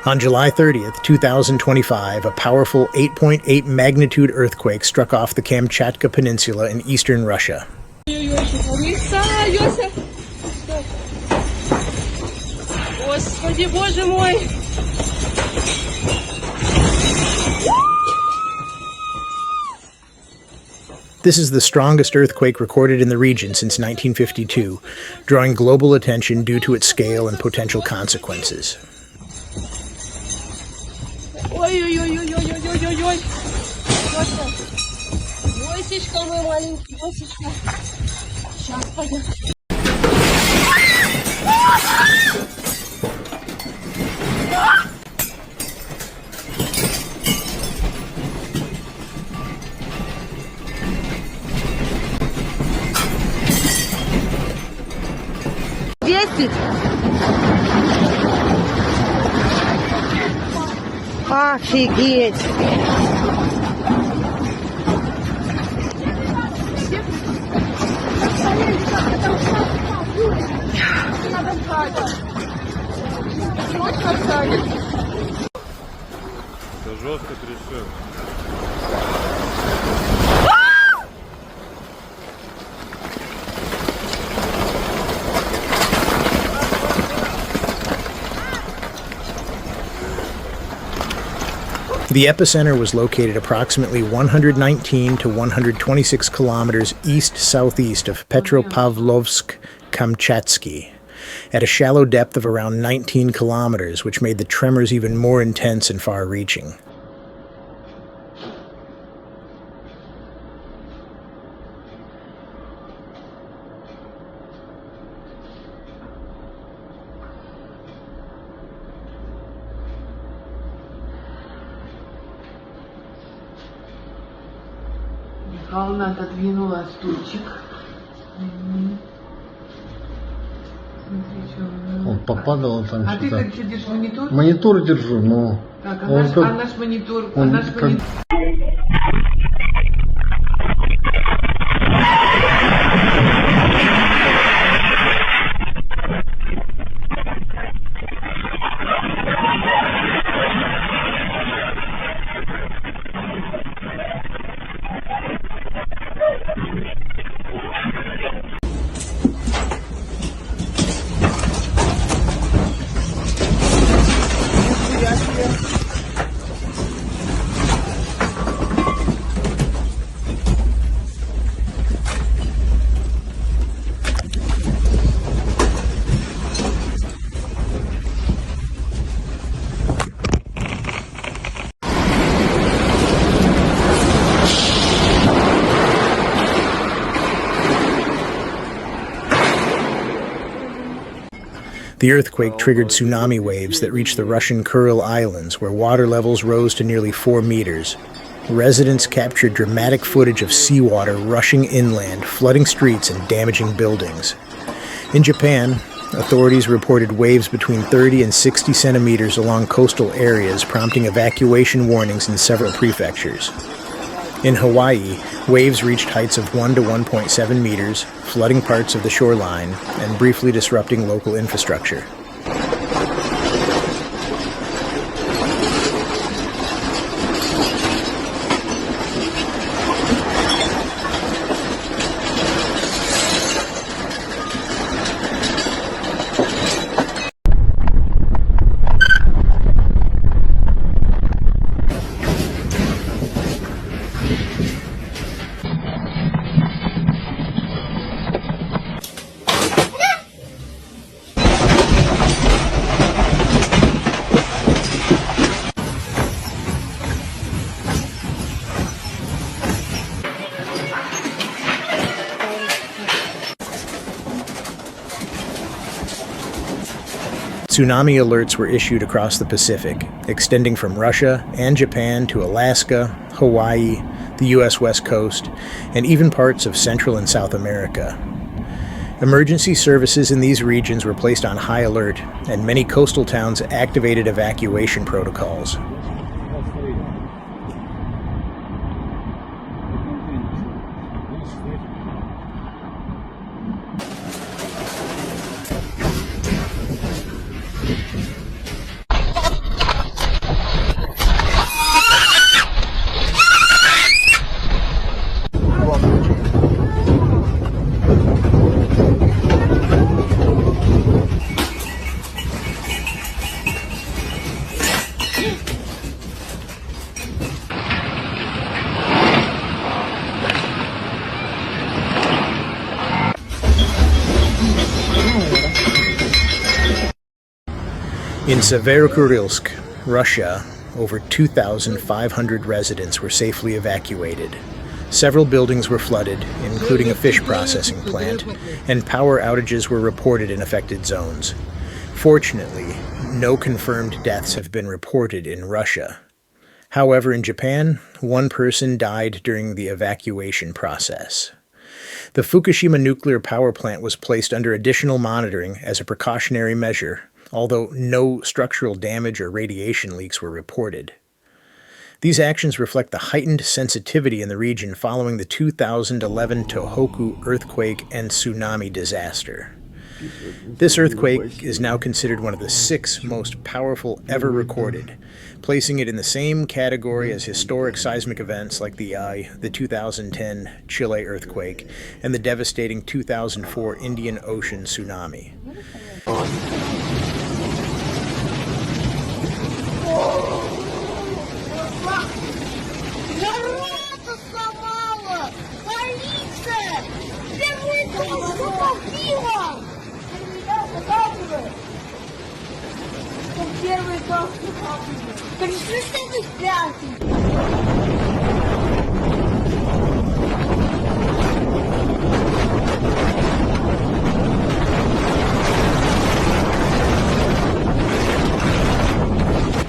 On July 30th, 2025, a powerful 8.8 magnitude earthquake struck off the Kamchatka Peninsula in eastern Russia. This is the strongest earthquake recorded in the region since 1952, drawing global attention due to its scale and potential consequences. Офигеть! Это жестко трясет. The epicenter was located approximately 119 to 126 kilometers east-southeast of Petropavlovsk-Kamchatsky, at a shallow depth of around 19 kilometers, which made the tremors even more intense and far-reaching. Михайловна отодвинула стульчик. Смотри, что Он попадал там А ты что-то. как что держишь монитор? Монитор держу, но... Так, он как- наш монитор, он наш как- монитор. The earthquake triggered tsunami waves that reached the Russian Kuril Islands, where water levels rose to nearly 4 meters. Residents captured dramatic footage of seawater rushing inland, flooding streets and damaging buildings. In Japan, authorities reported waves between 30 and 60 centimeters along coastal areas, prompting evacuation warnings in several prefectures. In Hawaii, waves reached heights of 1 to 1.7 meters, flooding parts of the shoreline and briefly disrupting local infrastructure. Tsunami alerts were issued across the Pacific, extending from Russia and Japan to Alaska, Hawaii, the U.S. West Coast, and even parts of Central and South America. Emergency services in these regions were placed on high alert, and many coastal towns activated evacuation protocols. In Severokurilsk, Russia, over 2,500 residents were safely evacuated. Several buildings were flooded, including a fish processing plant, and power outages were reported in affected zones. Fortunately, no confirmed deaths have been reported in Russia. However, in Japan, one person died during the evacuation process. The Fukushima nuclear power plant was placed under additional monitoring as a precautionary measure, although no structural damage or radiation leaks were reported. These actions reflect the heightened sensitivity in the region following the 2011 Tohoku earthquake and tsunami disaster. This earthquake is now considered one of the 6 most powerful ever recorded, placing it in the same category as historic seismic events like the 2010 Chile earthquake and the devastating 2004 Indian Ocean tsunami.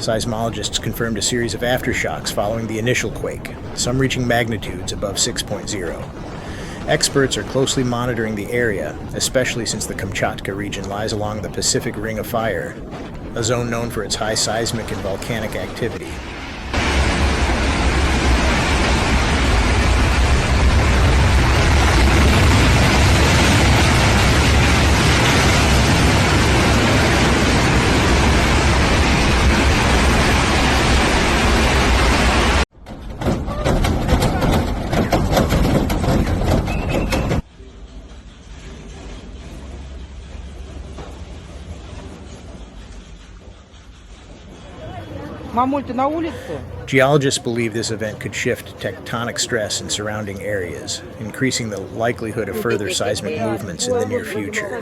Seismologists confirmed a series of aftershocks following the initial quake, some reaching magnitudes above 6.0. Experts are closely monitoring the area, especially since the Kamchatka region lies along the Pacific Ring of Fire, a zone known for its high seismic and volcanic activity. Мамуль, ты на улице? Geologists believe this event could shift tectonic stress in surrounding areas, increasing the likelihood of further seismic movements in the near future.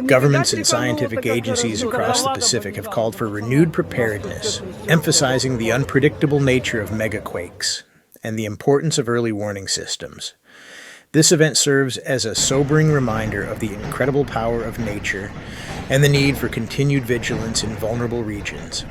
Governments and scientific agencies across the Pacific have called for renewed preparedness, emphasizing the unpredictable nature of megaquakes and the importance of early warning systems. This event serves as a sobering reminder of the incredible power of nature and the need for continued vigilance in vulnerable regions.